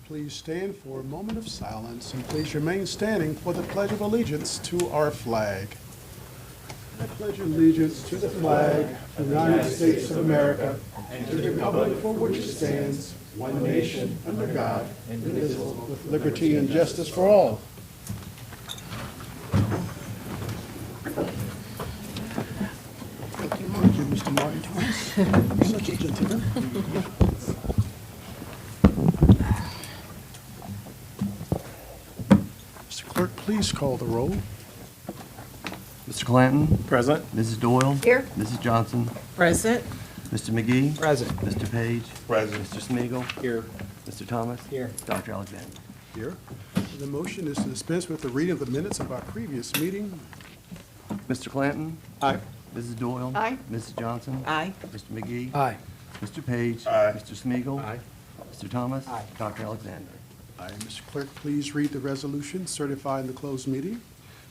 please stand for a moment of silence, and please remain standing for the Pledge of Allegiance to our flag. I pledge allegiance to the flag of the United States of America and to the republic for which it stands, one nation, under God, indivisible, with liberty and justice for all. Thank you, Mr. Martin Thomas. Such a gentleman. Mr. Clerk, please call the roll. Mr. Clanton? Present. Mrs. Doyle? Here. Mrs. Johnson? Present. Mr. McGee? Present. Mr. Page? Present. Mr. Smigiel? Here. Mr. Thomas? Here. Dr. Alexander? Here. The motion is to dispense with the reading of the minutes of our previous meeting. Mr. Clanton? Aye. Mrs. Doyle? Aye. Mrs. Johnson? Aye. Mr. McGee? Aye. Mr. Page? Aye. Mr. Smigiel? Aye. Mr. Thomas? Aye. Dr. Alexander? Aye. Mr. Clerk, please read the resolution certifying the closed meeting.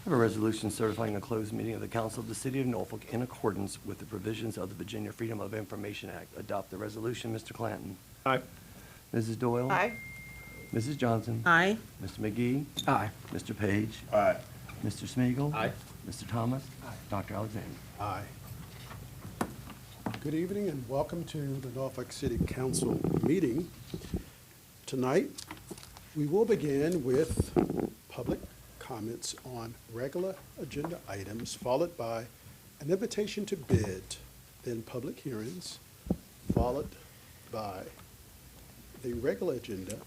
I have a resolution certifying a closed meeting of the Council of the City of Norfolk in accordance with the provisions of the Virginia Freedom of Information Act. Adopt the resolution, Mr. Clanton. Aye. Mrs. Doyle? Aye. Mrs. Johnson? Aye. Mr. McGee? Aye. Mr. Page? Aye. Mr. Smigiel? Aye. Mr. Thomas? Dr. Alexander? Aye. Good evening and welcome to the Norfolk City Council meeting. Tonight, we will begin with public comments on regular agenda items, followed by an invitation to bid, then public hearings, followed by the regular agenda,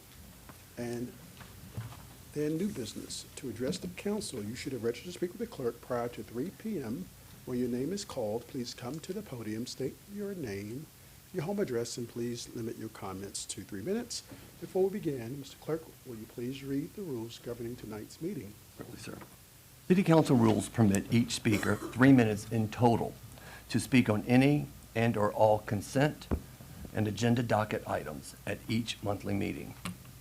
and then new business. To address the council, you should have registered to speak with the clerk prior to 3 p.m. When your name is called, please come to the podium, state your name, your home address, and please limit your comments to 3 minutes. Before we begin, Mr. Clerk, will you please read the rules governing tonight's meeting? Certainly, sir. City Council rules permit each speaker 3 minutes in total to speak on any and/or all consent and agenda docket items at each monthly meeting.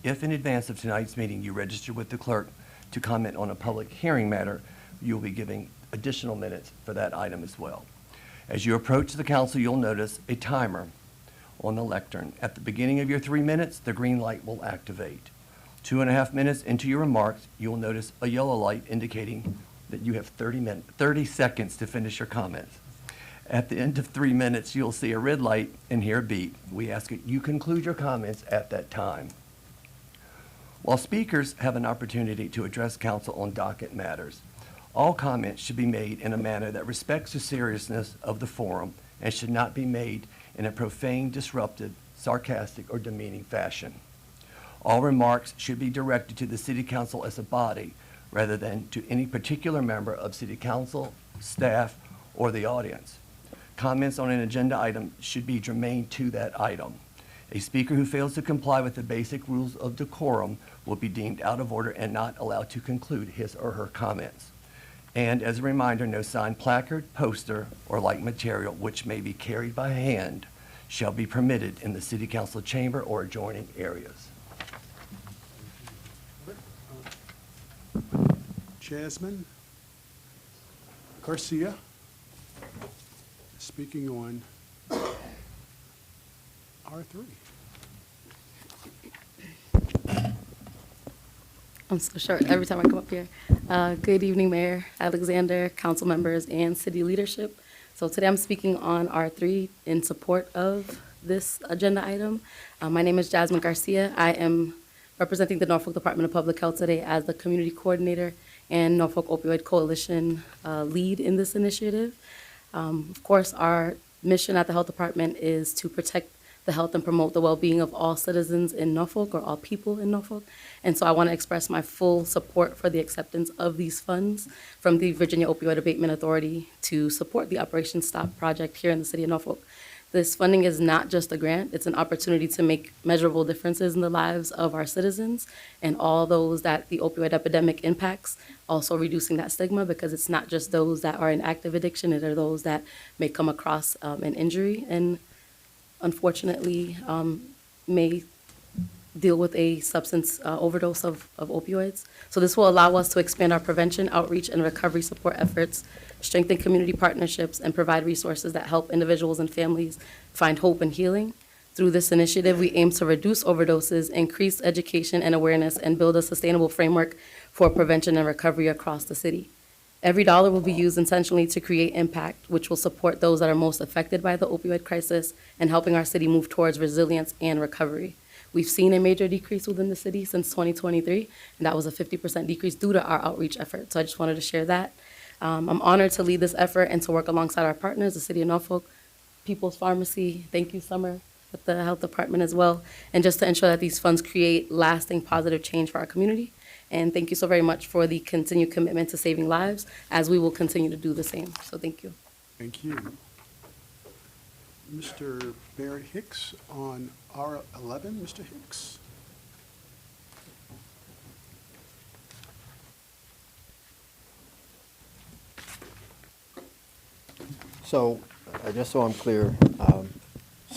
If in advance of tonight's meeting you register with the clerk to comment on a public hearing matter, you will be giving additional minutes for that item as well. As you approach the council, you'll notice a timer on the lectern. At the beginning of your 3 minutes, the green light will activate. 2.5 minutes into your remarks, you will notice a yellow light indicating that you have 30 seconds to finish your comments. At the end of 3 minutes, you'll see a red light and hear a beep. We ask that you conclude your comments at that time. While speakers have an opportunity to address council on docket matters, all comments should be made in a manner that respects the seriousness of the forum and should not be made in a profane, disruptive, sarcastic, or demeaning fashion. All remarks should be directed to the City Council as a body rather than to any particular member of City Council, staff, or the audience. Comments on an agenda item should be germane to that item. A speaker who fails to comply with the basic rules of decorum will be deemed out of order and not allowed to conclude his or her comments. And as a reminder, no signed placard, poster, or like material which may be carried by hand shall be permitted in the City Council chamber or adjoining areas. Jasmine Garcia, speaking on R3. I'm so short every time I come up here. Good evening, Mayor Alexander, council members, and city leadership. So today I'm speaking on R3 in support of this agenda item. My name is Jasmine Garcia. I am representing the Norfolk Department of Public Health today as the community coordinator and Norfolk Opioid Coalition lead in this initiative. Of course, our mission at the health department is to protect the health and promote the well-being of all citizens in Norfolk, or all people in Norfolk. And so I want to express my full support for the acceptance of these funds from the Virginia Opioid Abatement Authority to support the Operation Stop project here in the city of Norfolk. This funding is not just a grant, it's an opportunity to make measurable differences in the lives of our citizens and all those that the opioid epidemic impacts, also reducing that stigma, because it's not just those that are in active addiction, it are those that may come across an injury and unfortunately may deal with a substance overdose of opioids. So this will allow us to expand our prevention, outreach, and recovery support efforts, strengthen community partnerships, and provide resources that help individuals and families find hope and healing. Through this initiative, we aim to reduce overdoses, increase education and awareness, and build a sustainable framework for prevention and recovery across the city. Every dollar will be used intentionally to create impact, which will support those that are most affected by the opioid crisis and helping our city move towards resilience and recovery. We've seen a major decrease within the city since 2023, and that was a 50% decrease due to our outreach efforts. So I just wanted to share that. I'm honored to lead this effort and to work alongside our partners, the City of Norfolk, People's Pharmacy, thank you, Summer, at the Health Department as well, and just to ensure that these funds create lasting positive change for our community. And thank you so very much for the continued commitment to saving lives, as we will continue to do the same. So thank you. Thank you. Mr. Barrett Hicks on R11. Mr. Hicks. So, just so I'm clear,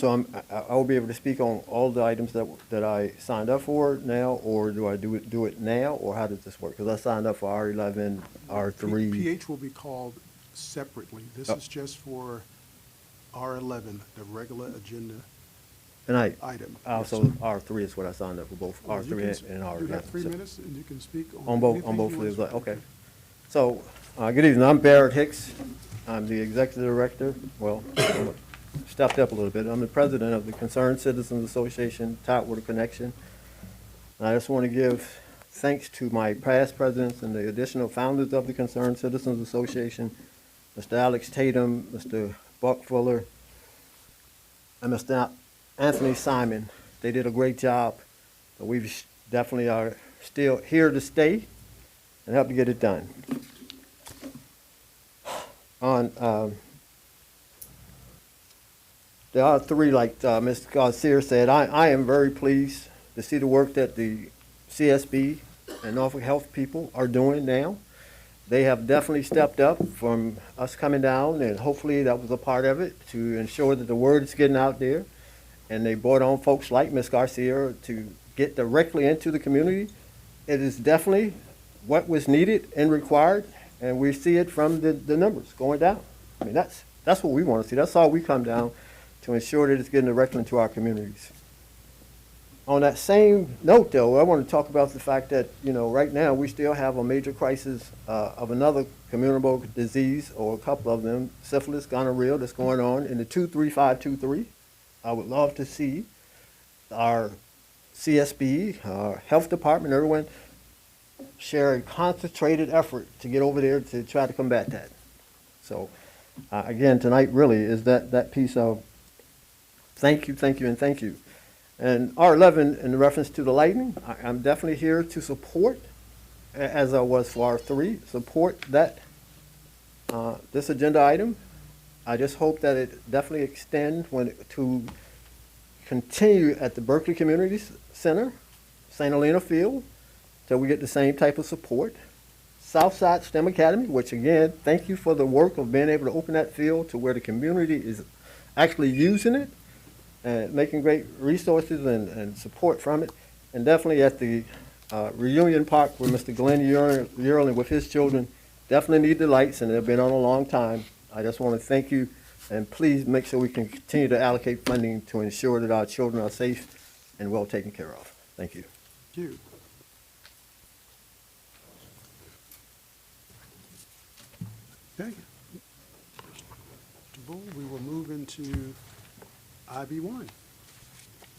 I will be able to speak on all the items that I signed up for now, or do I do it now, or how does this work? Because I signed up for R11, R3. PH will be called separately. This Oh. is just for R11, the regular agenda Tonight, item. also R3 is what I signed up for, both Well, you R3 can- and R11. You have 3 So- minutes, and you can speak On both anything you of want these, to. okay. So, good evening, I'm Barrett Hicks. I'm the executive director, well, I'm stepped up a little bit. I'm the president of the Concerned Citizens Association, Tidewater Connection. And I just want to give thanks to my past presidents and the additional founders of the Concerned Citizens Association, Mr. Alex Tatum, Mr. Buck Fuller, and Mr. Anthony Simon. They did a great job. We definitely are still here to stay and help to get it done. There are three, like Mr. Garcia said, I am very pleased to see the work that the CSB and Norfolk Health people are doing now. They have definitely stepped up from us coming down, and hopefully that was a part of it, to ensure that the word is getting out there. And they brought on folks like Ms. Garcia to get directly into the community. It is definitely what was needed and required, and we see it from the numbers going down. I mean, that's what we want to see. That's all we come down to ensure that it's getting directly into our communities. On that same note, though, I want to talk about the fact that, right now we still have a major crisis of another communicable disease, or a couple of them, syphilis, gonorrhea, that's going on in the 23523. I would love to see our CSB, our health department, everyone share a concentrated effort to get over there to try to combat that. So, again, tonight really is that piece of thank you, and thank you. And R11, in reference to the lighting, I'm definitely here to support, as I was for R3, support that, this agenda item. I just hope that it definitely extends to continue at the Berkeley Community Center, St. Helena Field, till we get the same type of support. Southside STEM Academy, which again, thank you for the work of being able to open that field to where the community is actually using it and making great resources and support from it. And definitely at the Reunion Park where Mr. Glenn Yearling with his children definitely need the lights, and they've been on a long time. I just want to thank you, and please make sure we can continue to allocate funding to ensure that our children are safe and well taken care of. Thank you. Thank you. Okay. Mr. Bull, we will move into IB1.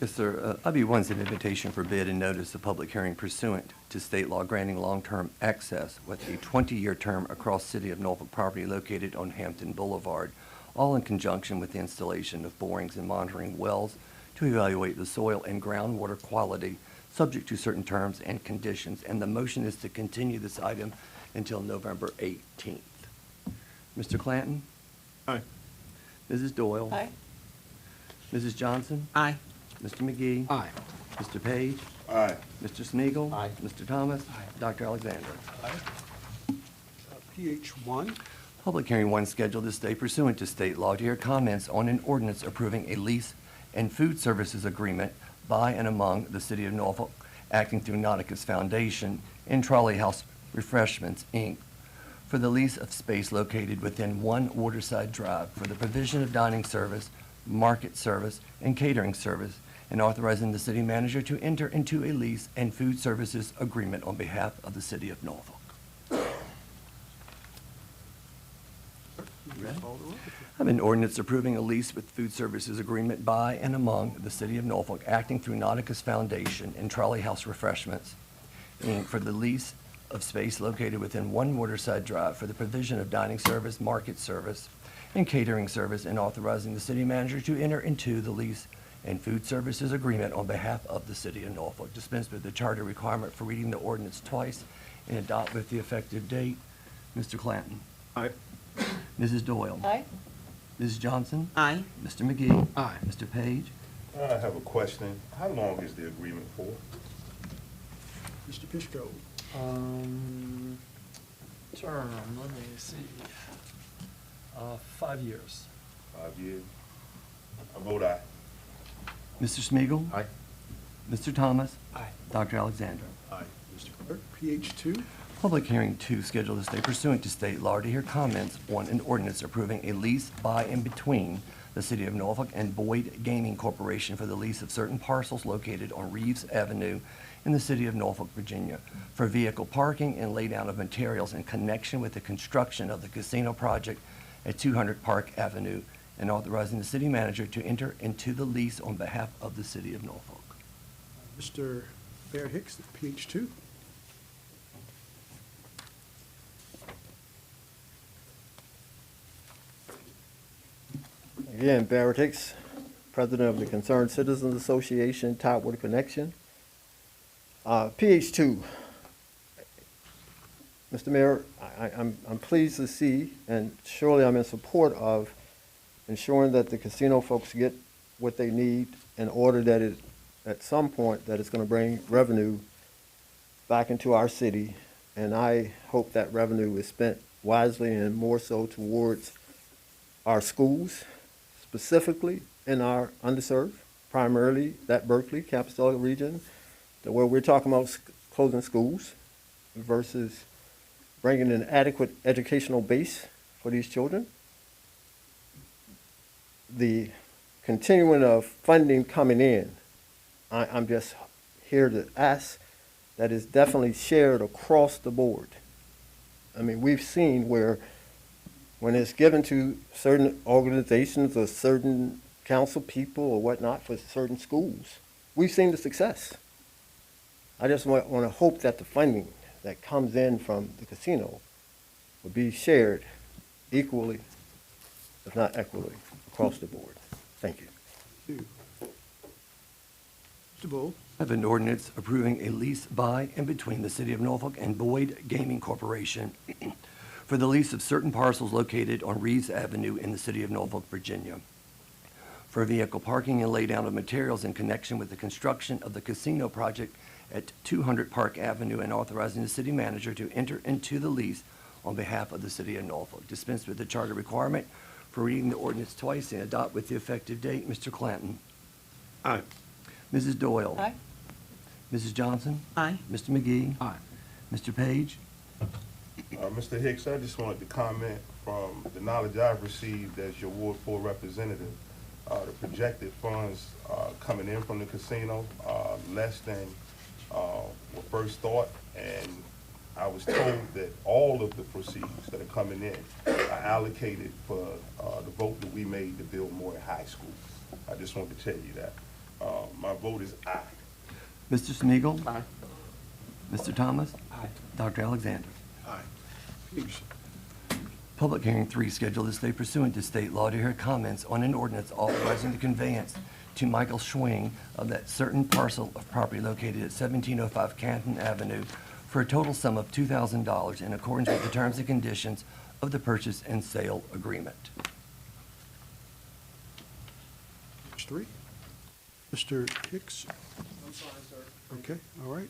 Yes, sir. IB1 is an invitation for bid and notice of public hearing pursuant to state law granting long-term access with a 20-year term across City of Norfolk property located on Hampton Boulevard, all in conjunction with the installation of borings and monitoring wells to evaluate the soil and groundwater quality, subject to certain terms and conditions. And the motion is to continue this item until November 18th. Mr. Clanton? Aye. Mrs. Doyle? Aye. Mrs. Johnson? Aye. Mr. McGee? Aye. Mr. Page? Aye. Mr. Smigiel, Aye. Mr. Thomas? Aye. Dr. Alexander? PH1. Public hearing one scheduled this day pursuant to state law to hear comments on an ordinance approving a lease and food services agreement by and among the City of Norfolk, acting through Nauticus Foundation and Trolley House Refreshments, Inc., for the lease of space located within 1 Waterside Drive for the provision of dining service, market service, and catering service, and authorizing the city manager to enter into a lease and food services agreement on behalf of the city of Norfolk. Please call the roll. I have an ordinance approving a lease with food services agreement by and among the city of Norfolk, acting through Nauticus Foundation and Trolley House Refreshments, Inc., for the lease of space located within One Waterside Drive for the provision of dining service, market service, and catering service, and authorizing the city manager to enter into the lease and food services agreement on behalf of the city of Norfolk. Dispense with the charter requirement for reading the ordinance twice and adopt with the effective date. Mr. Clanton. Aye. Mrs. Doyle. Aye. Mrs. Johnson. Aye. Mr. McGee. Aye. Mr. Page. I have a question. How long is the agreement for? Mr. Pishko. Term, let me see. 5 years. 5 years? I vote aye. Mr. Smiegel. Aye. Mr. Thomas. Aye. Dr. Alexander. Aye. Mr. Clerk, PH 2. Public hearing 2 scheduled this day pursuant to state law to hear comments on an ordinance approving a lease by and between the City of Norfolk and Boyd Gaming Corporation for the lease of certain parcels located on Reeves Avenue in the City of Norfolk, Virginia, for vehicle parking and laydown of materials in connection with the construction of the casino project at 200 Park Avenue, and authorizing the city manager to enter into the lease on behalf of the City of Norfolk. Mr. Barrett Hicks, PH 2. Again, Barrett Hicks, President of the Concerned Citizens Association, Tidewater Connection. PH2, Mr. Mayor, I'm pleased to see, and surely I'm in support of ensuring that the casino folks get what they need in order that it, at some point, that it's going to bring revenue back into our city. And I hope that revenue is spent wisely and more so towards our schools, specifically in our underserved, primarily that Berkeley, Capitola region, where we're talking about closing schools versus bringing an adequate educational base for these children. The continuing of funding coming in, I'm just here to ask that is definitely shared across the board. I mean, we've seen where when it's given to certain organizations or certain council people or whatnot for certain schools, we've seen the success. I just want to hope that the funding that comes in from the casino will be shared equally, if not equally, across the board. Thank you. Two. Mr. Bull. I have an ordinance approving a lease by and between the City of Norfolk and Boyd Gaming Corporation for the lease of certain parcels located on Reeves Avenue in the City of Norfolk, Virginia, for vehicle parking and laydown of materials in connection with the construction of the casino project at 200 Park Avenue, and authorizing the city manager to enter into the lease on behalf of the City of Norfolk. Dispense with the charter requirement for reading the ordinance twice and adopt with the effective date. Mr. Clanton. Aye. Mrs. Doyle. Aye. Mrs. Johnson. Aye. Mr. McGee. Aye. Mr. Page. Mr. Hicks, I just wanted to comment from the knowledge I've received as your Ward 4 representative, the projected funds coming in from the casino less than were first thought, and I was told that all of the proceeds that are coming in are allocated for the vote that we made to build more High School. I just wanted to tell you that. My vote is aye. Mr. Smiegel. Aye. Mr. Thomas. Aye. Dr. Alexander. Aye. Please. Public hearing 3 scheduled this day pursuant to state law to hear comments on an ordinance authorizing the conveyance to Michael Schwing of that certain parcel of property located at 1705 Canton Avenue for a total sum of $2,000 in accordance with the terms and conditions of the purchase and sale agreement. Page 3. Mr. Hicks. I'm sorry, sir. Okay, all right.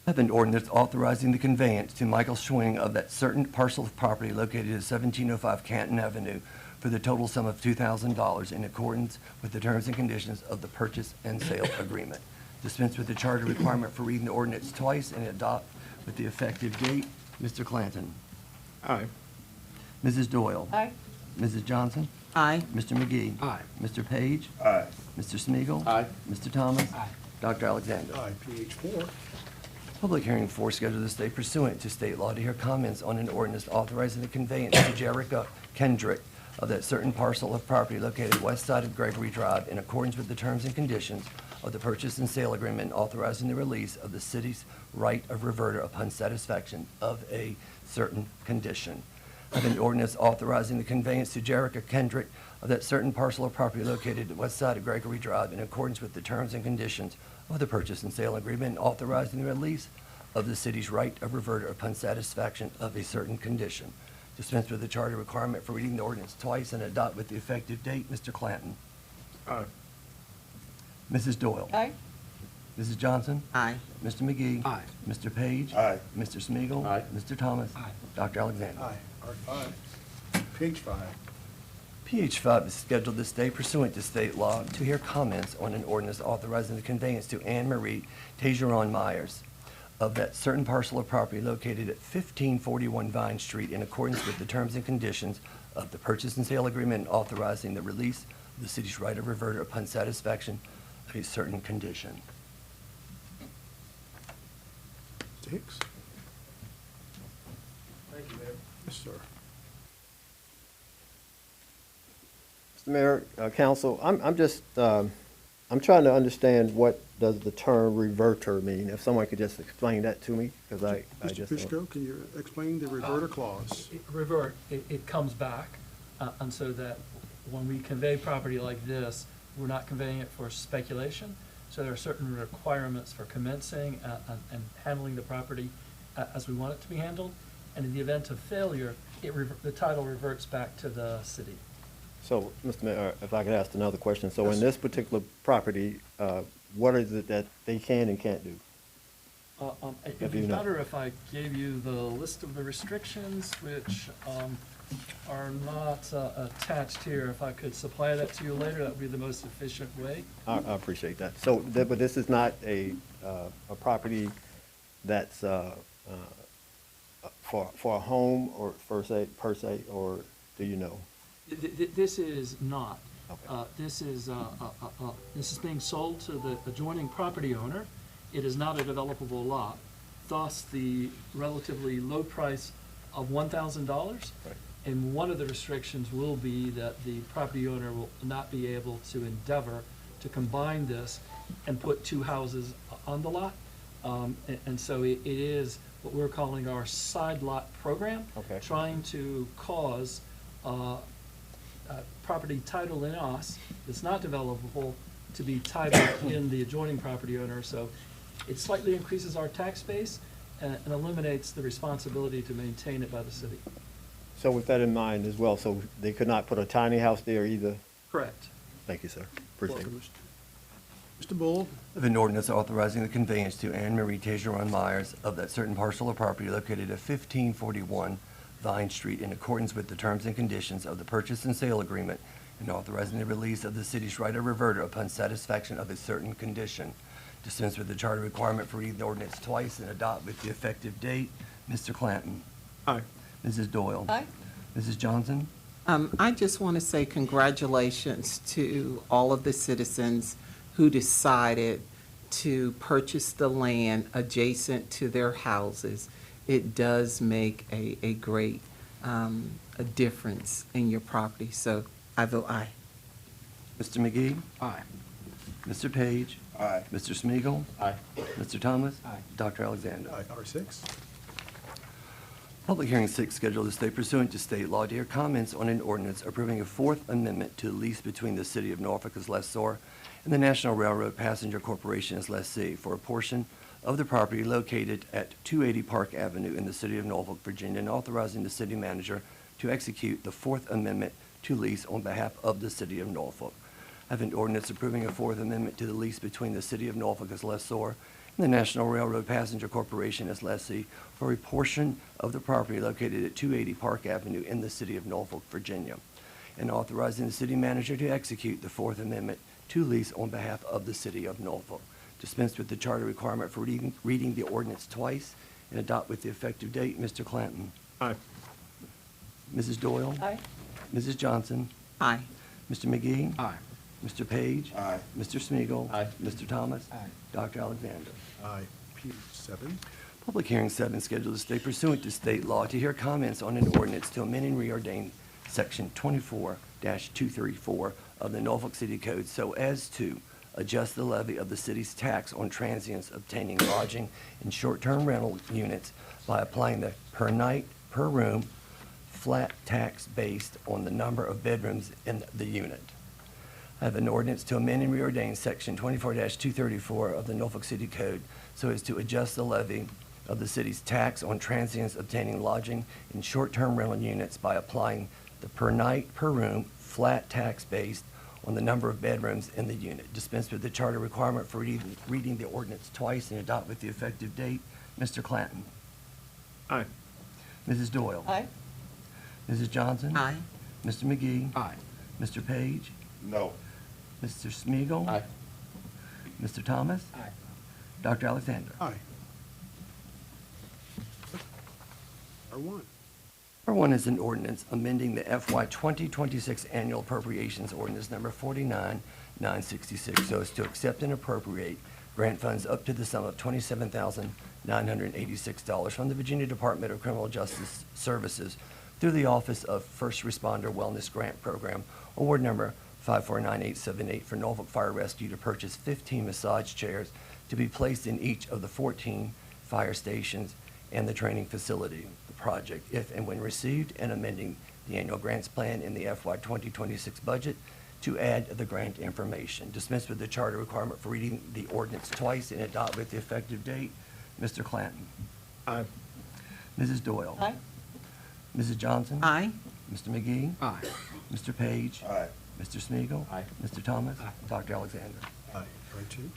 I have an ordinance authorizing the conveyance to Michael Schwing of that certain parcel of property located at 1705 Canton Avenue for the total sum of $2,000 in accordance with the terms and conditions of the purchase and sale agreement. Dispense with the charter requirement for reading the ordinance twice and adopt with the effective date. Mr. Clanton. Aye. Mrs. Doyle. Aye. Mrs. Johnson. Aye. Mr. McGee. Aye. Mr. Page. Aye. Mr. Smiegel. Aye. Mr. Thomas. Aye. Dr. Alexander. Aye. PH 4. Public hearing 4 scheduled this day pursuant to state law to hear comments on an ordinance authorizing the conveyance to Jerica Kendrick of that certain parcel of property located west side of Gregory Drive in accordance with the terms and conditions of the purchase and sale agreement and authorizing the release of the city's right of reverter upon satisfaction of a certain condition. Of an ordinance authorizing the conveyance to Jerica Kendrick of that certain parcel of property located west side of Gregory Drive in accordance with the terms and conditions of the purchase and sale agreement and authorizing the release of the city's right of reverter upon satisfaction of a certain condition. Dispense with the charter requirement for reading the ordinance twice and adopt with the effective date. Mr. Clanton. Aye. Mrs. Doyle. Aye. Mrs. Johnson. Aye. Mr. McGee. Aye. Mr. Page. Aye. Mr. Smiegel. Aye. Mr. Thomas. Aye. Dr. Alexander. Aye. R5. PH 5. PH 5 is scheduled this day pursuant to state law to hear comments on an ordinance authorizing the conveyance to Anne Marie Tejeron Myers of that certain parcel of property located at 1541 Vine Street in accordance with the terms and conditions of the purchase and sale agreement and authorizing the release of the city's right of reverter upon satisfaction of a certain condition. Mr. Hicks. Thank you, Mayor. Yes, sir. Mr. Mayor, Council, I'm just, I'm trying to understand what does the term reverter mean? If someone could just explain that to me, because I Mr. just. Fishko, can you explain the reverter clause? Revert, it comes back, and so that when we convey property like this, we're not conveying it for speculation. So there are certain requirements for commencing and handling the property as we want it to be handled. And in the event of failure, the title reverts back to the city. So, Mr. Mayor, if I could ask another question. So Yes. in this particular property, what is it that they can and can't do? It'd If be you know. better if I gave you the list of the restrictions, which are not attached here. If I could supply that to you later, that would be the most efficient way. I appreciate that. So, but this is not a property that's for a home or per se, or do you know? This is not. Okay. This is being sold to the adjoining property owner. It is not a developable lot, thus the relatively low price of $1,000. Right. And one of the restrictions will be that the property owner will not be able to endeavor to combine this and put two houses on the lot. And so it is what we're calling our side lot program. Okay. Trying to cause property title in us that's not developable to be titled in the adjoining property owner. So it slightly increases our tax base and eliminates the responsibility to maintain it by the city. So with that in mind as well, so they could not put a tiny house there either? Correct. Thank you, sir. Appreciate it. Welcome, Mr. Bull. Of an ordinance authorizing the conveyance to Anne Marie Tejeron Myers of that certain parcel of property located at 1541 Vine Street in accordance with the terms and conditions of the purchase and sale agreement and authorizing the release of the city's right of reverter upon satisfaction of a certain condition. Dispense with the charter requirement for reading the ordinance twice and adopt with the effective date. Mr. Clanton. Aye. Mrs. Doyle. Aye. Mrs. Johnson. I just want to say congratulations to all of the citizens who decided to purchase the land adjacent to their houses. It does make a great a difference in your property, so I vote aye. Mr. McGee. Aye. Mr. Page. Aye. Mr. Smiegel. Aye. Mr. Thomas. Aye. Dr. Alexander. Aye. R6. Public hearing 6 scheduled this day pursuant to state law to hear comments on an ordinance approving a Fourth Amendment to a lease between the City of Norfolk as lessor and the National Railroad Passenger Corporation as lessee for a portion of the property located at 280 Park Avenue in the City of Norfolk, Virginia, and authorizing the city manager to execute the Fourth Amendment to lease on behalf of the City of Norfolk. I have an ordinance approving a Fourth Amendment to the lease between the City of Norfolk as lessor and the National Railroad Passenger Corporation as lessee for a portion of the property located at 280 Park Avenue in the City of Norfolk, Virginia, and authorizing the city manager to execute the Fourth Amendment to lease on behalf of the City of Norfolk. Dispense with the charter requirement for reading the ordinance twice and adopt with the effective date. Mr. Clanton. Aye. Mrs. Doyle. Aye. Mrs. Johnson. Aye. Mr. McGee? Aye. Mr. Page? Aye. Mr. Smigiel, Aye. Mr. Thomas? Aye. Dr. Alexander? Aye. P7. Public hearing 7 scheduled to stay pursuant to state law to hear comments on an ordinance to amend and reordain Section 24-234 of the Norfolk City Code so as to adjust the levy of the city's tax on transients obtaining lodging in short-term rental units by applying the per night, per room, flat tax based on the number of bedrooms in the unit. I have an ordinance to amend and reordain Section 24-234 of the Norfolk City Code so as to adjust the levy of the city's tax on transients obtaining lodging in short-term rental units by applying the per night, per room, flat tax based on the number of bedrooms in the unit. Dispense with the charter requirement for reading the ordinance twice and adopt with the effective date. Mr. Clanton? Aye. Mrs. Doyle? Aye. Mrs. Johnson? Aye. Mr. McGee? Aye. Mr. Page? No. Mr. Smigiel, Aye. Mr. Thomas? Aye. Dr. Alexander? Aye. R1. R1 is an ordinance amending the FY 2026 annual appropriations ordinance number 49-966 so as to accept and appropriate grant funds up to the sum of $27,986 from the Virginia Department of Criminal Justice Services through the Office of First Responder Wellness Grant Program, award number 549878 for Norfolk Fire Rescue to purchase 15 massage chairs to be placed in each of the 14 fire stations and the training facility. The project, if and when received, and amending the annual grants plan in the FY 2026 budget to add the grant information. Dispense with the charter requirement for reading the ordinance twice and adopt with the effective date. Mr. Clanton? Aye. Mrs. Doyle? Aye. Mrs. Johnson? Aye. Mr. McGee? Aye. Mr. Page? Aye. Mr. Smigiel, Aye. Mr. Thomas? Aye. Dr. Alexander? Aye. R2.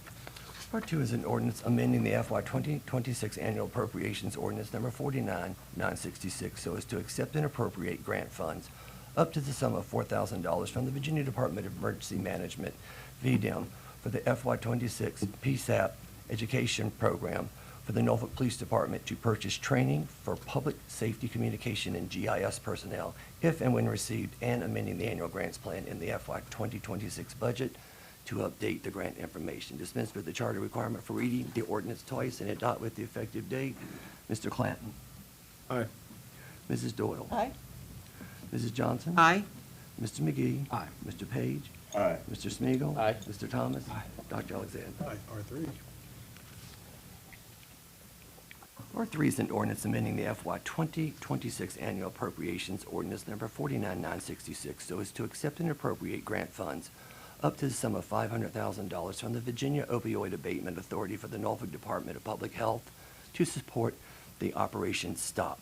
Part 2 is an ordinance amending the FY 2026 annual appropriations ordinance number 49-966 so as to accept and appropriate grant funds up to the sum of $4,000 from the Virginia Department of Emergency Management, VDEM, for the FY 26 PSAP education program for the Norfolk Police Department to purchase training for public safety communication and GIS personnel if and when received, and amending the annual grants plan in the FY 2026 budget to update the grant information. Dispense with the charter requirement for reading the ordinance twice and adopt with the effective date. Mr. Clanton? Aye. Mrs. Doyle? Aye. Mrs. Johnson? Aye. Mr. McGee? Aye. Mr. Page? Aye. Mr. Smigiel, Aye. Mr. Thomas? Aye. Dr. Alexander? Aye. R3. R3 is an ordinance amending the FY 2026 annual appropriations ordinance number 49-966 so as to accept and appropriate grant funds up to the sum of $500,000 from the Virginia Opioid Abatement Authority for the Norfolk Department of Public Health to support the Operation Stop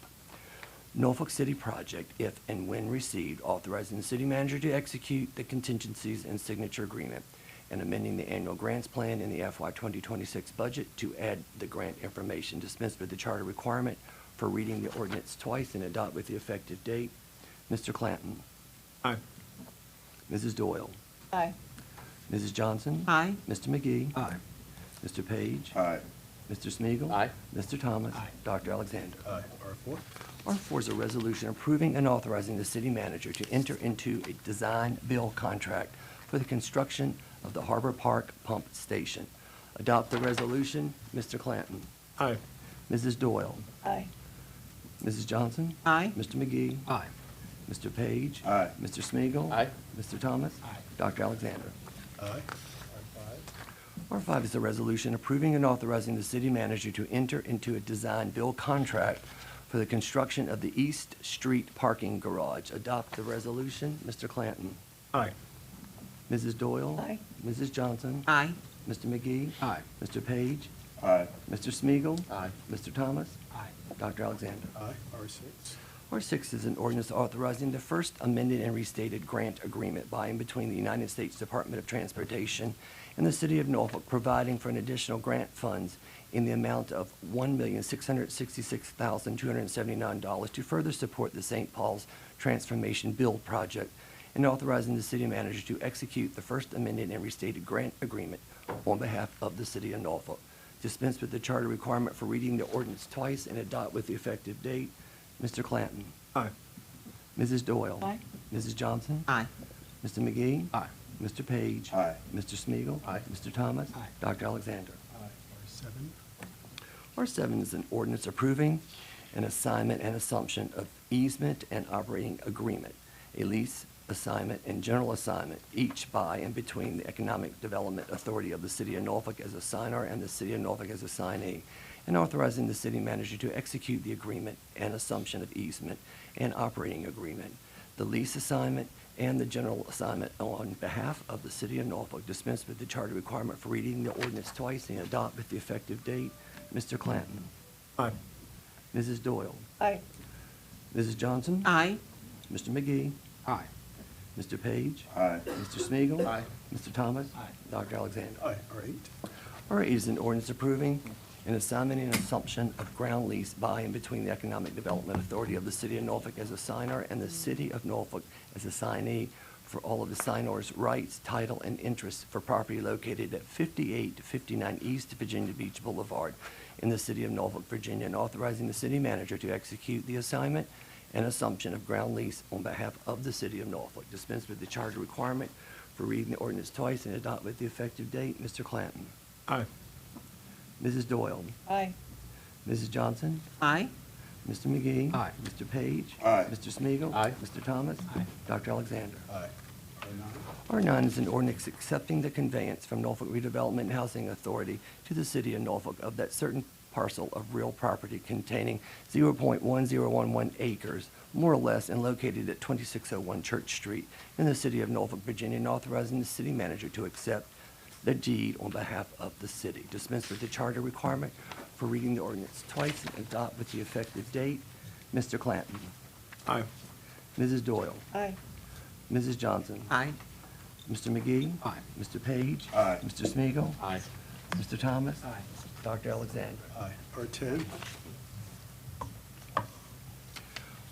Norfolk City project if and when received, authorizing the city manager to execute the contingencies and signature agreement, and amending the annual grants plan in the FY 2026 budget to add the grant information. Dispense with the charter requirement for reading the ordinance twice and adopt with the effective date. Mr. Clanton? Aye. Mrs. Doyle? Aye. Mrs. Johnson? Aye. Mr. McGee? Aye. Mr. Page? Aye. Mr. Smigiel, Aye. Mr. Thomas? Aye. Dr. Alexander? Aye. R4. R4 is a resolution approving and authorizing the city manager to enter into a design build contract for the construction of the Harbor Park Pump Station. Adopt the resolution. Mr. Clanton? Aye. Mrs. Doyle? Aye. Mrs. Johnson? Aye. Mr. McGee? Aye. Mr. Page? Aye. Mr. Smigiel, Aye. Mr. Thomas? Aye. Dr. Alexander? Aye. R5 is a resolution approving and authorizing the city manager to enter into a design build contract for the construction of the East Street Parking Garage. Adopt the resolution. Mr. Clanton? Aye. Mrs. Doyle? Aye. Mrs. Johnson? Aye. Mr. McGee? Aye. Mr. Page? Aye. Mr. Smigiel, Aye. Mr. Thomas? Aye. Dr. Alexander? Aye. R6. R6 is an ordinance authorizing the first amended and restated grant agreement by and between the United States Department of Transportation and the City of Norfolk, providing for an additional grant funds in the amount of $1,666,279 to further support the St. Paul's Transformation Build Project, and authorizing the city manager to execute the first amended and restated grant agreement on behalf of the City of Norfolk. Dispense with the charter requirement for reading the ordinance twice and adopt with the effective date. Mr. Clanton? Aye. Mrs. Doyle? Aye. Mrs. Johnson? Aye. Mr. McGee? Aye. Mr. Page? Aye. Mr. Smigiel, Aye. Mr. Thomas? Aye. Dr. Alexander? R7. R7 is an ordinance approving an assignment and assumption of easement and operating agreement, a lease assignment and general assignment, each by and between the Economic Development Authority of the City of Norfolk as a signer and the City of Norfolk as a signee, and authorizing the city manager to execute the agreement and assumption of easement and operating agreement, the lease assignment and the general assignment on behalf of the City of Norfolk, dispense with the charter requirement for reading the ordinance twice and adopt with the effective date. Mr. Clanton? Aye. Mrs. Doyle? Aye. Mrs. Johnson? Aye. Mr. McGee? Aye. Mr. Page? Aye. Mr. Smigiel, Aye. Mr. Thomas? Aye. Dr. Alexander? Aye. R8. R8 is an ordinance approving an assignment and assumption of ground lease by and between the Economic Development Authority of the City of Norfolk as a signer and the City of Norfolk as a signee for all of the signor's rights, title, and interests for property located at 58 to 59 East Virginia Beach Boulevard in the City of Norfolk, Virginia, and authorizing the city manager to execute the assignment and assumption of ground lease on behalf of the City of Norfolk. Dispense with the charter requirement for reading the ordinance twice and adopt with the effective date. Mr. Clanton? Aye. Mrs. Doyle? Aye. Mrs. Johnson? Aye. Mr. McGee? Aye. Mr. Page? Aye. Mr. Smigiel, Aye. Mr. Thomas? Aye. Dr. Alexander? Aye. R9. R9 is an ordinance accepting the conveyance from Norfolk Redevelopment and Housing Authority to the City of Norfolk of that certain parcel of real property containing 0.1011 acres, more or less, and located at 2601 Church Street in the City of Norfolk, Virginia, and authorizing the city manager to accept the deed on behalf of the city. Dispense with the charter requirement for reading the ordinance twice and adopt with the effective date. Mr. Clanton? Aye. Mrs. Doyle? Aye. Mrs. Johnson? Aye. Mr. McGee? Aye. Mr. Page? Aye. Mr. Smigiel, Aye. Mr. Thomas? Aye. Dr. Alexander? Aye. R10.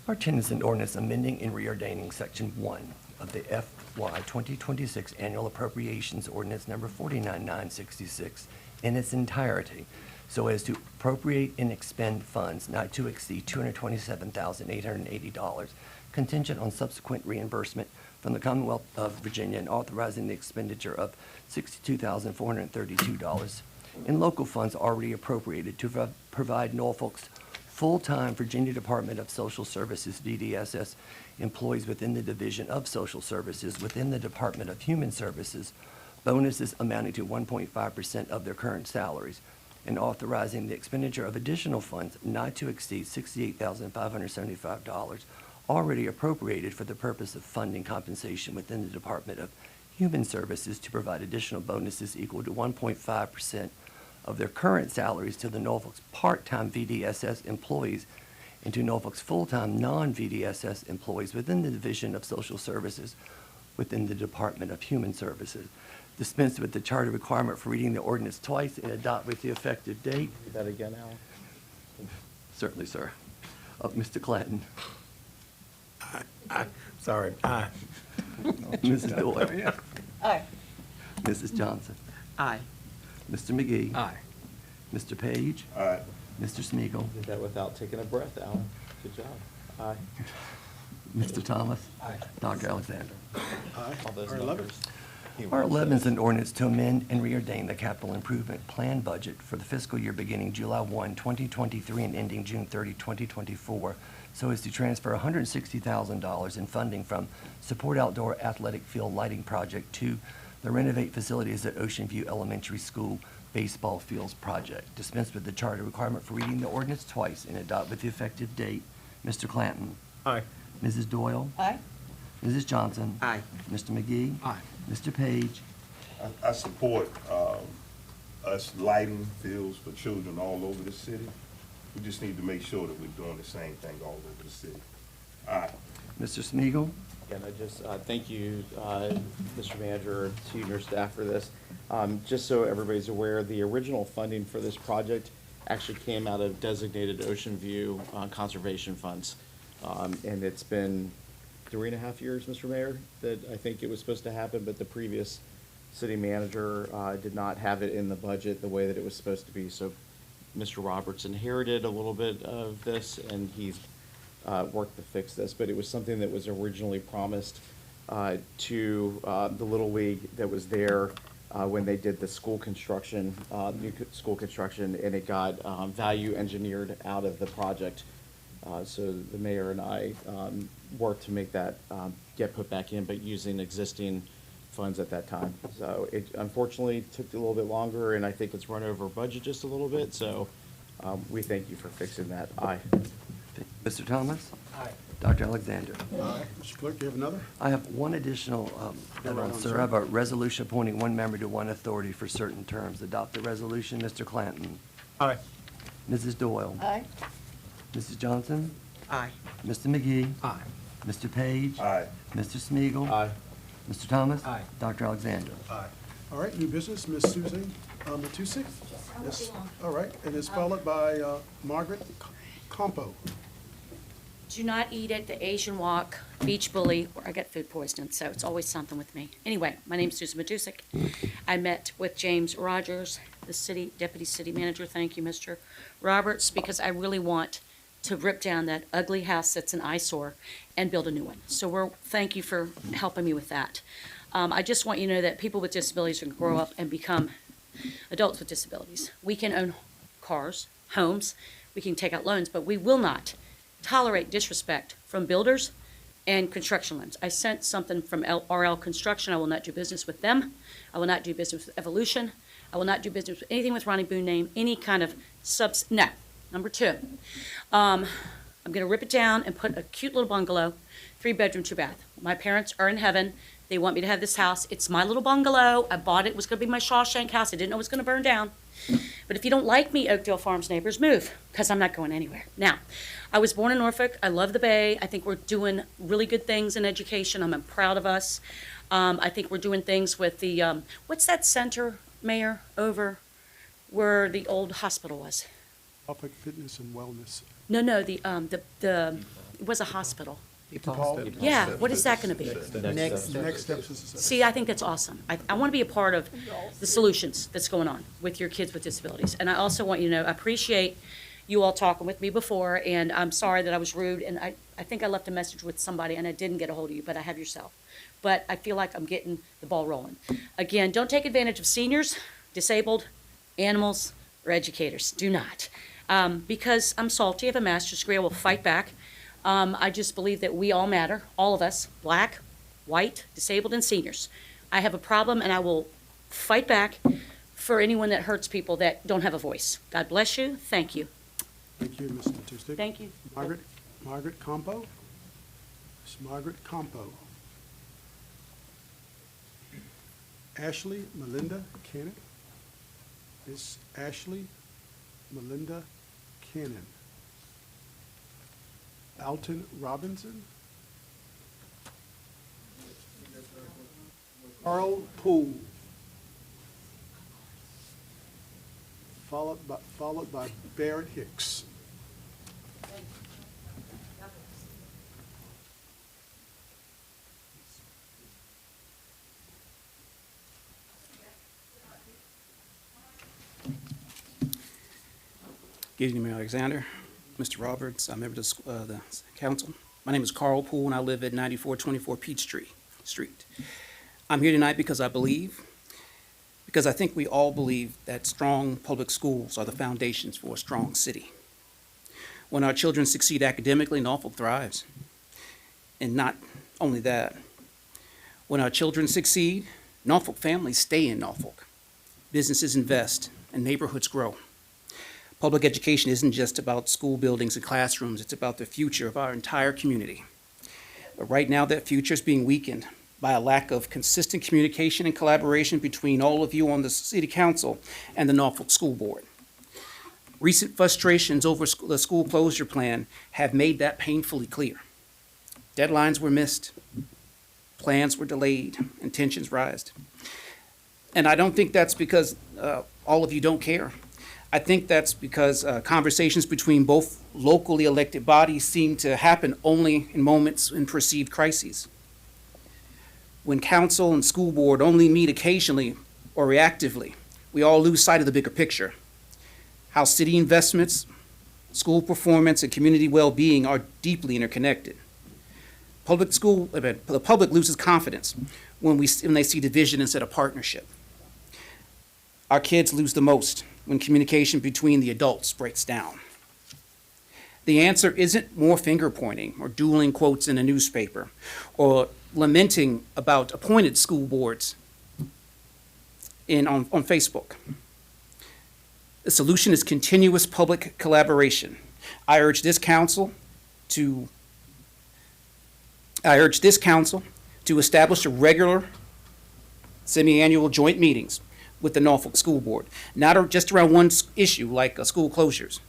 R10 is an ordinance amending and reordaining Section 1 of the FY 2026 Annual Appropriations Ordinance Number 49966 in its entirety, so as to appropriate and expend funds not to exceed $227,880, contingent on subsequent reimbursement from the Commonwealth of Virginia, and authorizing the expenditure of $62,432 in local funds already appropriated to provide Norfolk's full-time Virginia Department of Social Services, VDSS, employees within the Division of Social Services within the Department of Human Services, bonuses amounting to 1.5% of their current salaries, and authorizing the expenditure of additional funds not to exceed $68,575 already appropriated for the purpose of funding compensation within the Department of Human Services to provide additional bonuses equal to 1.5% of their current salaries to the Norfolk's part-time VDSS employees and to Norfolk's full-time non-VDSS employees within the Division of Social Services within the Department of Human Services. Dispense with the charter requirement for reading the ordinance twice and adopt with the effective date. Read that again, Alan? Certainly, sir. Mr. Clanton. Sorry. Aye. Mrs. Doyle. Aye. Mrs. Johnson. Aye. Mr. McGee. Aye. Mr. Page. Aye. Mr. Smigiel. Did that without taking a breath, Alan. Good job. Aye. Mr. Thomas. Aye. Dr. Alexander. Aye. All those R11. numbers. R11 is an ordinance to amend and reordain the capital improvement plan budget for the fiscal year beginning July 1, 2023 and ending June 30, 2024, so as to transfer $160,000 in funding from Support Outdoor Athletic Field Lighting Project to the Renovate Facilities at Ocean View Elementary School Baseball Fields Project. Dispense with the charter requirement for reading the ordinance twice and adopt with the effective date. Mr. Clanton. Aye. Mrs. Doyle. Aye. Mrs. Johnson. Aye. Mr. McGee. Aye. Mr. Page. I support us lighting fields for children all over the city. We just need to make sure that we're doing the same thing all over the city. Aye. Mr. Smigiel. And I just, thank you, Mr. Manager, to your staff for this. Just so everybody's aware, the original funding for this project actually came out of designated Ocean View conservation funds. And it's been 3.5 years, Mr. Mayor, that I think it was supposed to happen, but the previous city manager did not have it in the budget the way that it was supposed to be. So Mr. Roberts inherited a little bit of this, and he's worked to fix this. But it was something that was originally promised to the Little League that was there when they did the school construction, school construction, and it got value engineered out of the project. So the mayor and I worked to make that get put back in, but using existing funds at that time. So it unfortunately took a little bit longer, and I think it's run over budget just a little bit, so we thank you for fixing that. Aye. Mr. Thomas? Aye. Dr. Alexander? Aye. Mr. Clerk, you have another? I have one additional, Go right on, sir. sir. I have a resolution appointing one member to one authority for certain terms. Adopt the resolution. Mr. Clanton? Aye. Mrs. Doyle? Aye. Mrs. Johnson? Aye. Mr. McGee? Aye. Mr. Page? Aye. Mr. Smiegel? Aye. Mr. Thomas? Aye. Dr. Alexander? Aye. All right, new business, Ms. Susan Matusek? Yes. All right, and it's followed by Margaret Compo. Do not eat at the Asian Walk, Beach Bully, or I get food poisoning, so it's always something with me. Anyway, my name's Susan Matusek. I met with James Rogers, the deputy city manager. Thank you, Mr. Roberts, because I really want to rip down that ugly house that's an eyesore and build a new one. So thank you for helping me with that. I just want you to know that people with disabilities can grow up and become adults with disabilities. We can own cars, homes, we can take out loans, but we will not tolerate disrespect from builders and construction loans. I sent something from RL Construction. I will not do business with them. I will not do business with Evolution. I will not do business with anything with Ronnie Boone name, any kind of no. Number two, I'm going to rip it down and put a cute little bungalow, 3-bedroom, 2-bath. My parents are in heaven. They want me to have this house. It's my little bungalow. I bought it. It was going to be my Shawshank house. I didn't know it was going to burn down. But if you don't like me, Oakdale Farms neighbors, move, because I'm not going anywhere. Now, I was born in Norfolk. I love the Bay. I think we're doing really good things in education. I'm proud of us. I think we're doing things with the, what's that center, Mayor, over where the old hospital was? Norfolk Fitness and Wellness. No, it was a hospital. Paul? Yeah, what is that going to be? Next steps is. See, I think that's awesome. I want to be a part of the solutions that's going on with your kids with disabilities. And I also want you to know, I appreciate you all talking with me before, and I'm sorry that I was rude, and I think I left a message with somebody, and I didn't get a hold of you, but I have yourself. But I feel like I'm getting the ball rolling. Again, don't take advantage of seniors, disabled, animals, or educators. Do not. Because I'm salty, I have a master's degree, I will fight back. I just believe that we all matter, all of us, black, white, disabled, and seniors. I have a problem, and I will fight back for anyone that hurts people that don't have a voice. God bless you. Thank you. Thank you, Ms. Matusek. Thank you. Margaret Compo? Ms. Margaret Compo. Ashley Melinda Cannon? Ms. Ashley Melinda Cannon. Alton Robinson? Carl Poole. Followed by Barrett Hicks. Good evening, Mayor Alexander, Mr. Roberts, I'm member of the council. My name is Carl Poole, and I live at 9424 Peachtree Street. I'm here tonight because I think we all believe that strong public schools are the foundations for a strong city. When our children succeed academically, Norfolk thrives. And not only that, when our children succeed, Norfolk families stay in Norfolk. Businesses invest and neighborhoods grow. Public education isn't just about school buildings and classrooms, it's about the future of our entire community. But right now, that future is being weakened by a lack of consistent communication and collaboration between all of you on the City Council and the Norfolk School Board. Recent frustrations over the school closure plan have made that painfully clear. Deadlines were missed, plans were delayed, and tensions rised. And I don't think that's because all of you don't care. I think that's because conversations between both locally elected bodies seem to happen only in moments in perceived crises. When council and school board only meet occasionally or reactively, we all lose sight of the bigger picture. How city investments, school performance, and community well-being are deeply interconnected. The public loses confidence when they see division instead of partnership. Our kids lose the most when communication between the adults breaks down. The answer isn't more finger pointing or dueling quotes in a newspaper or lamenting about appointed school boards on Facebook. The solution is continuous public collaboration. I urge this council to establish a regular semi-annual joint meetings with the Norfolk School Board, not just around one issue like school closures,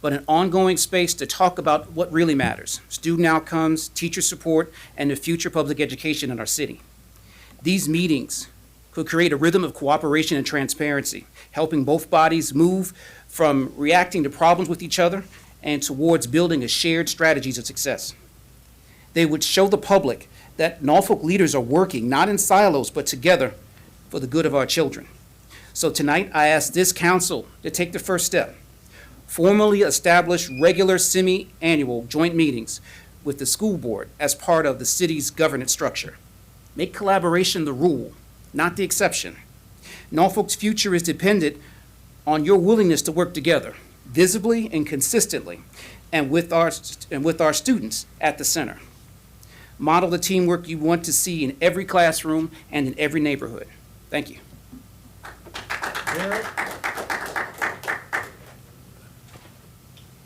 but an ongoing space to talk about what really matters: student outcomes, teacher support, and the future public education in our city. These meetings could create a rhythm of cooperation and transparency, helping both bodies move from reacting to problems with each other and towards building a shared strategies of success. They would show the public that Norfolk leaders are working not in silos but together for the good of our children. So tonight, I ask this council to take the first step. Formally establish regular semi-annual joint meetings with the school board as part of the city's governance structure. Make collaboration the rule, not the exception. Norfolk's future is dependent on your willingness to work together, visibly and consistently, and with our students at the center. Model the teamwork you want to see in every classroom and in every neighborhood. Thank you.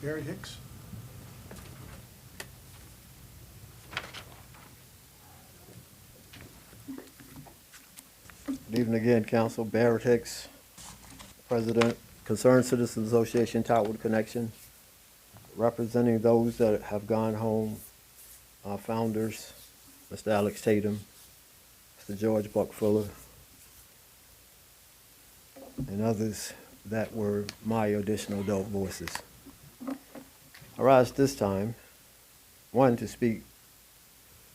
Barry Hicks? Good evening again, Council. Barrett Hicks, President, Concerned Citizens Association, Totwood Connection, representing those that have gone home, our founders, Mr. Alex Tatum, Mr. George Buck Fuller, and others that were my additional adult voices. I rise this time, one, to speak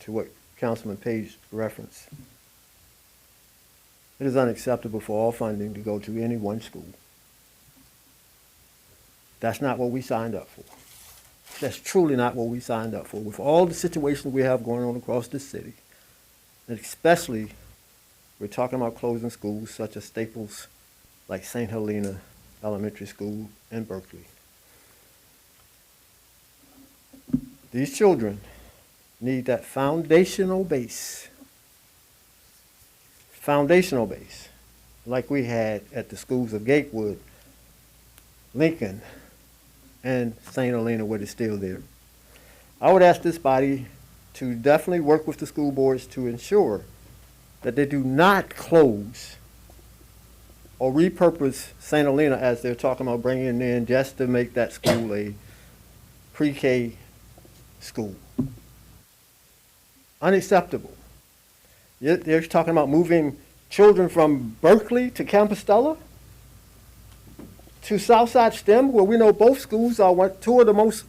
to what Councilman Page referenced. It is unacceptable for all funding to go to any one school. That's not what we signed up for. That's truly not what we signed up for. With all the situations we have going on across the city, and especially we're talking about closing schools such as staples like St. Helena Elementary School in Berkeley. These children need that foundational base, like we had at the schools of Gatewood, Lincoln, and St. Helena, where it's still there. I would ask this body to definitely work with the school boards to ensure that they do not close or repurpose St. Helena as they're talking about bringing in just to make that school a pre-K school. Unacceptable. They're talking about moving children from Berkeley to Compostela, to Southside STEM, where we know both schools are two of the most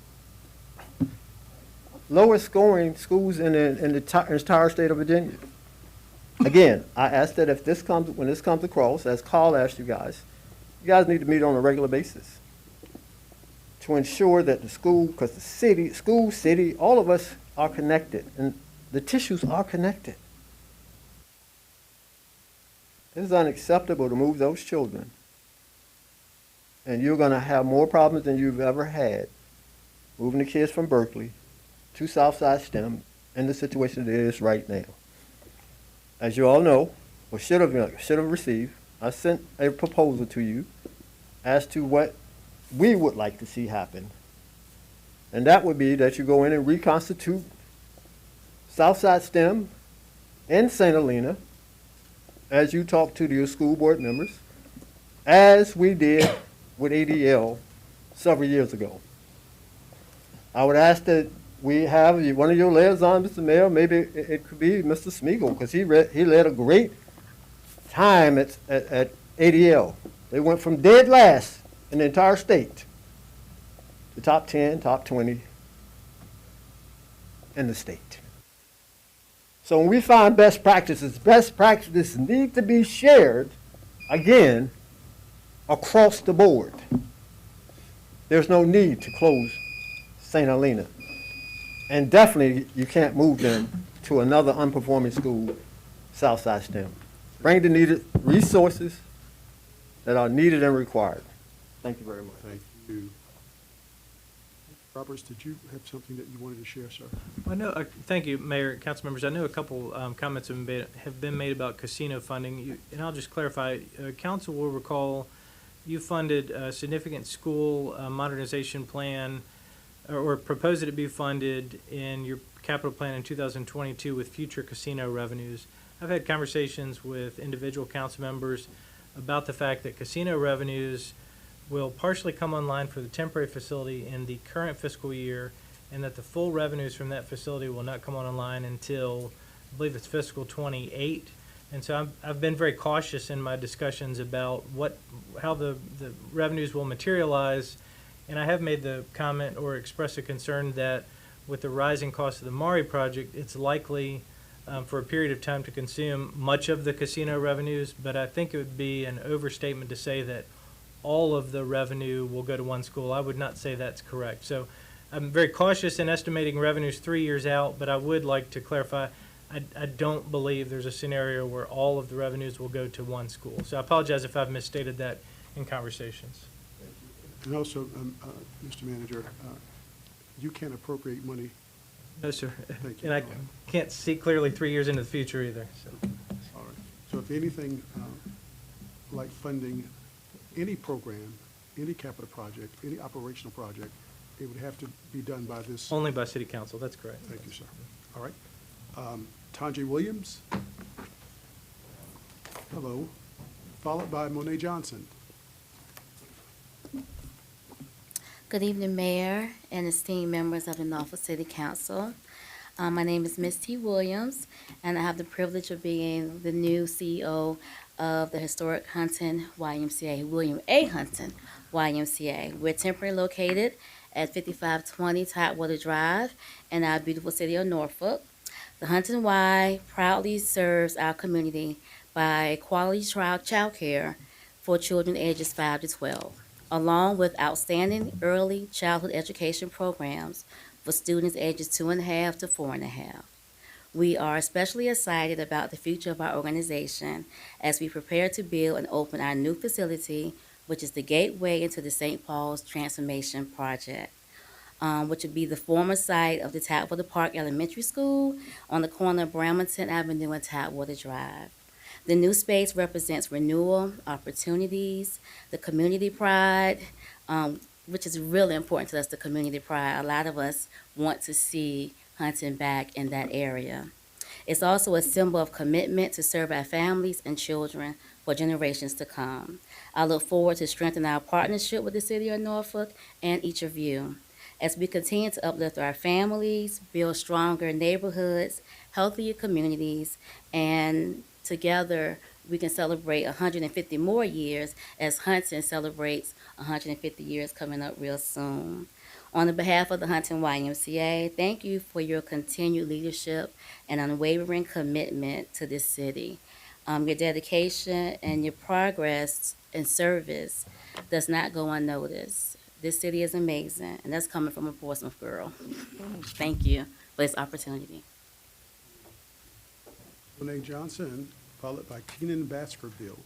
lowest scoring schools in the entire state of Virginia. Again, I ask that when this comes across, as Carl asked you guys need to meet on a regular basis to ensure that the school, because the city, all of us are connected, and the tissues are connected. It is unacceptable to move those children, and you're going to have more problems than you've ever had moving the kids from Berkeley to Southside STEM in the situation it is right now. As you all know, or should have received, I sent a proposal to you as to what we would like to see happen. And that would be that you go in and reconstitute Southside STEM and St. Helena as you talk to your school board members, as we did with ADL several years ago. I would ask that we have one of your liaisons, Mr. Mayor, maybe it could be Mr. Smeagol, because he led a great time at ADL. They went from dead last in the entire state to top 10, top 20 in the state. So when we find best practices need to be shared, again, across the board. There's no need to close St. Helena. And definitely, you can't move them to another unperforming school, Southside STEM. Bring the needed resources that are needed and required. Thank you very much. Thank you. Roberts, did you have something that you wanted to share, sir? I know, thank you, Mayor, council members. I know a couple comments have been made about casino funding, and I'll just clarify. Council will recall you funded a significant school modernization plan, or proposed it to be funded in your capital plan in 2022 with future casino revenues. I've had conversations with individual council members about the fact that casino revenues will partially come online for the temporary facility in the current fiscal year, and that the full revenues from that facility will not come online until, I believe it's fiscal '28. And so I've been very cautious in my discussions about how the revenues will materialize. And I have made the comment or expressed a concern that with the rising cost of the Maury project, it's likely for a period of time to consume much of the casino revenues. But I think it would be an overstatement to say that all of the revenue will go to one school. I would not say that's correct. So I'm very cautious in estimating revenues 3 years out, but I would like to clarify, I don't believe there's a scenario where all of the revenues will go to one school. So I apologize if I've misstated that in conversations. And also, Mr. Manager, you can't appropriate money. No, sir. Thank you. And I can't see clearly 3 years into the future either, so. All right. So if anything, like funding any program, any capital project, any operational project, it would have to be done by this. Only by city council, that's correct. Thank you, sir. All right. Tanji Williams. Hello. Followed by Monet Johnson. Good evening, Mayor and esteemed members of the Norfolk City Council. My name is Miss T. Williams, and I have the privilege of being the new CEO of the historic Hunton YMCA, William A. Hunton YMCA. We're temporarily located at 5520 Tidewater Drive in our beautiful city of Norfolk. The Hunton Y proudly serves our community by quality child care for children ages 5 to 12, along with outstanding early childhood education programs for students ages 2.5 to 4.5. We are especially excited about the future of our organization as we prepare to build and open our new facility, which is the gateway into the St. Paul's Transformation Project, which would be the former site of the Tidewater Park Elementary School on the corner of Bramington Avenue and Tidewater Drive. The new space represents renewal, opportunities, the community pride, which is really important to us, the community pride. A lot of us want to see Hunton back in that area. It's also a symbol of commitment to serve our families and children for generations to come. I look forward to strengthening our partnership with the City of Norfolk and each of you as we continue to uplift our families, build stronger neighborhoods, healthier communities, and together we can celebrate 150 more years as Hunton celebrates 150 years coming up real soon. On the behalf of the Hunton YMCA, thank you for your continued leadership and unwavering commitment to this city. Your dedication and your progress and service does not go unnoticed. This city is amazing, and that's coming from a Portsmouth girl. Thank you for this opportunity. Monet Johnson, followed by Keenan Baskerville.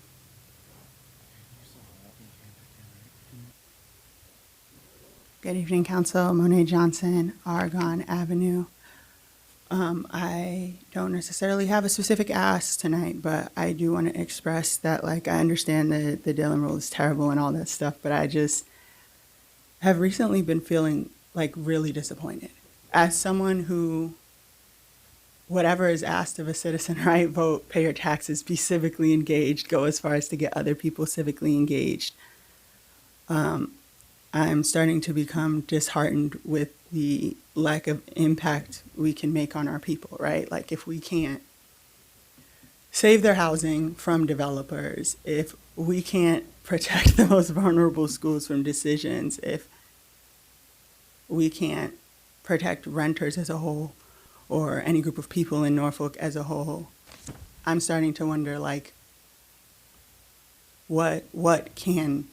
Good evening, Council. Monet Johnson, Argonne Avenue. I don't necessarily have a specific ask tonight, but I do want to express that, like, I understand the Dillon rule is terrible and all that stuff, but I just have recently been feeling, like, really disappointed. As someone who, whatever is asked of a citizen, right, vote, pay your taxes, be civically engaged, go as far as to get other people civically engaged. I'm starting to become disheartened with the lack of impact we can make on our people, right? Like, if we can't save their housing from developers, if we can't protect the most vulnerable schools from decisions, if we can't protect renters as a whole, or any group of people in Norfolk as a whole, I'm starting to wonder, like, what can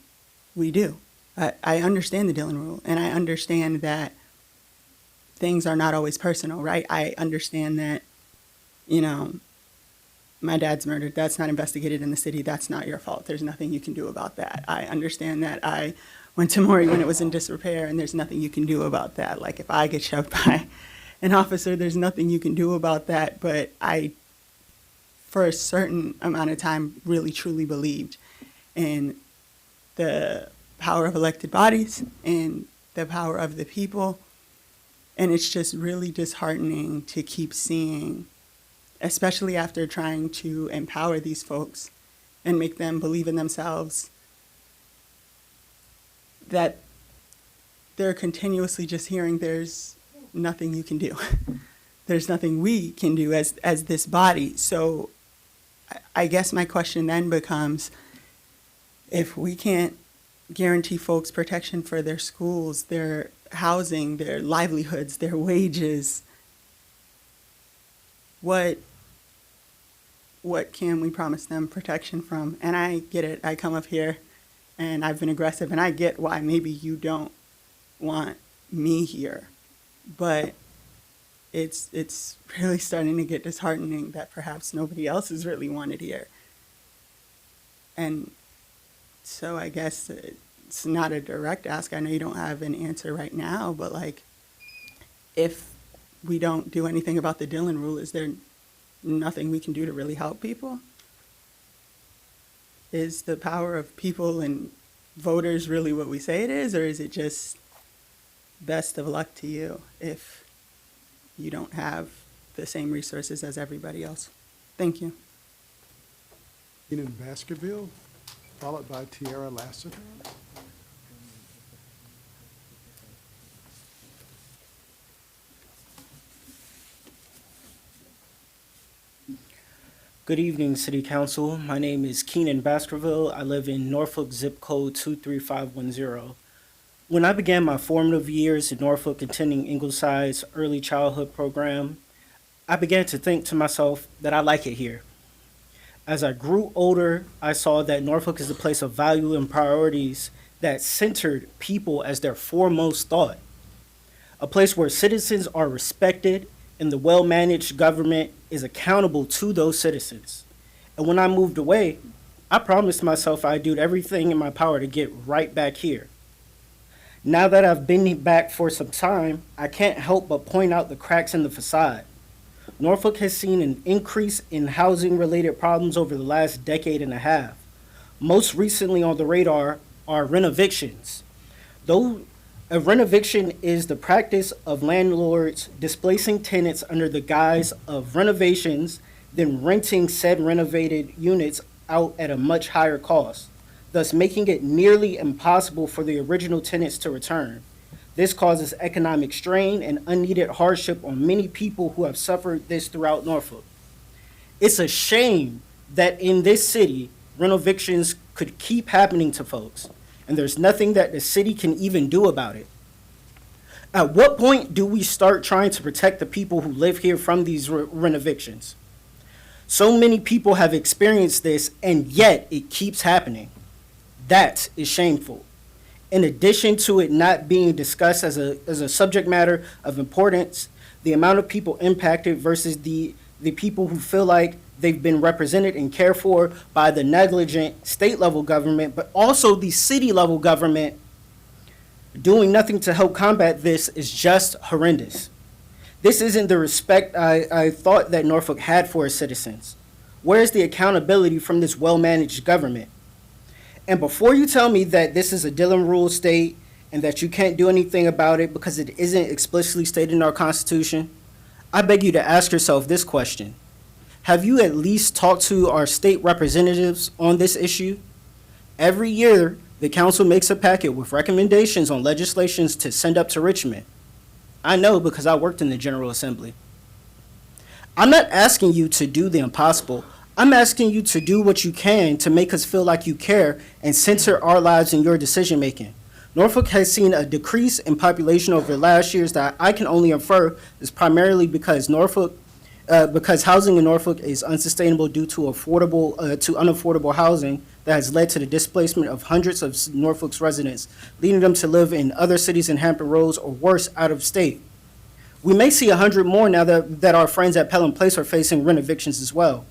we do? I understand the Dillon rule, and I understand that things are not always personal, right? I understand that you know, my dad's murdered. That's not investigated in the city. That's not your fault. There's nothing you can do about that. I understand that. I went to Maury when it was in disrepair, and there's nothing you can do about that. Like, if I get shoved by an officer, there's nothing you can do about that. But I, for a certain amount of time, really truly believed in the power of elected bodies and the power of the people. And it's just really disheartening to keep seeing, especially after trying to empower these folks and make them believe in themselves, that they're continuously just hearing there's nothing you can do. There's nothing we can do as this body. So I guess my question then becomes, if we can't guarantee folks protection for their schools, their housing, their livelihoods, their wages, what can we promise them protection from? And I get it. I come up here and I've been aggressive, and I get why maybe you don't want me here. But it's really starting to get disheartening that perhaps nobody else is really wanted here. And so I guess it's not a direct ask. I know you don't have an answer right now, but like, if we don't do anything about the Dillon rule, is there nothing we can do to really help people? Is the power of people and voters really what we say it is, or is it just best of luck to you if you don't have the same resources as everybody else? Thank you. Keenan Baskerville, followed by Tiara Lassiter. Good evening, City Council. My name is Keenan Baskerville. I live in Norfolk, zip code 23510. When I began my formative years in Norfolk attending Ingleside's early childhood program, I began to think to myself that I like it here. As I grew older, I saw that Norfolk is a place of value and priorities that centered people as their foremost thought. A place where citizens are respected and the well-managed government is accountable to those citizens. And when I moved away, I promised myself I'd do everything in my power to get right back here. Now that I've been back for some time, I can't help but point out the cracks in the facade. Norfolk has seen an increase in housing-related problems over the last decade and a half. Most recently on the radar are renovictions. Though a renoviction is the practice of landlords displacing tenants under the guise of renovations, then renting said renovated units out at a much higher cost, thus making it nearly impossible for the original tenants to return. This causes economic strain and unneeded hardship on many people who have suffered this throughout Norfolk. It's a shame that in this city, renovictions could keep happening to folks, and there's nothing that the city can even do about it. At what point do we start trying to protect the people who live here from these renovictions? So many people have experienced this, and yet it keeps happening. That is shameful. In addition to it not being discussed as a subject matter of importance, the amount of people impacted versus the people who feel like they've been represented and cared for by the negligent state level government, but also the city level government doing nothing to help combat this is just horrendous. This isn't the respect I thought that Norfolk had for its citizens. Where is the accountability from this well-managed government? And before you tell me that this is a Dillon Rule state and that you can't do anything about it because it isn't explicitly stated in our Constitution, I beg you to ask yourself this question. Have you at least talked to our state representatives on this issue? Every year, the council makes a packet with recommendations on legislations to send up to Richmond. I know because I worked in the General Assembly. I'm not asking you to do the impossible. I'm asking you to do what you can to make us feel like you care and center our lives in your decision making. Norfolk has seen a decrease in population over the last years that I can only infer is primarily because housing in Norfolk is unsustainable due to unaffordable housing that has led to the displacement of hundreds of Norfolk's residents, leading them to live in other cities in Hampton Roads or worse, out of state. We may see 100 more now that our friends at Pelham Place are facing rent evictions as well.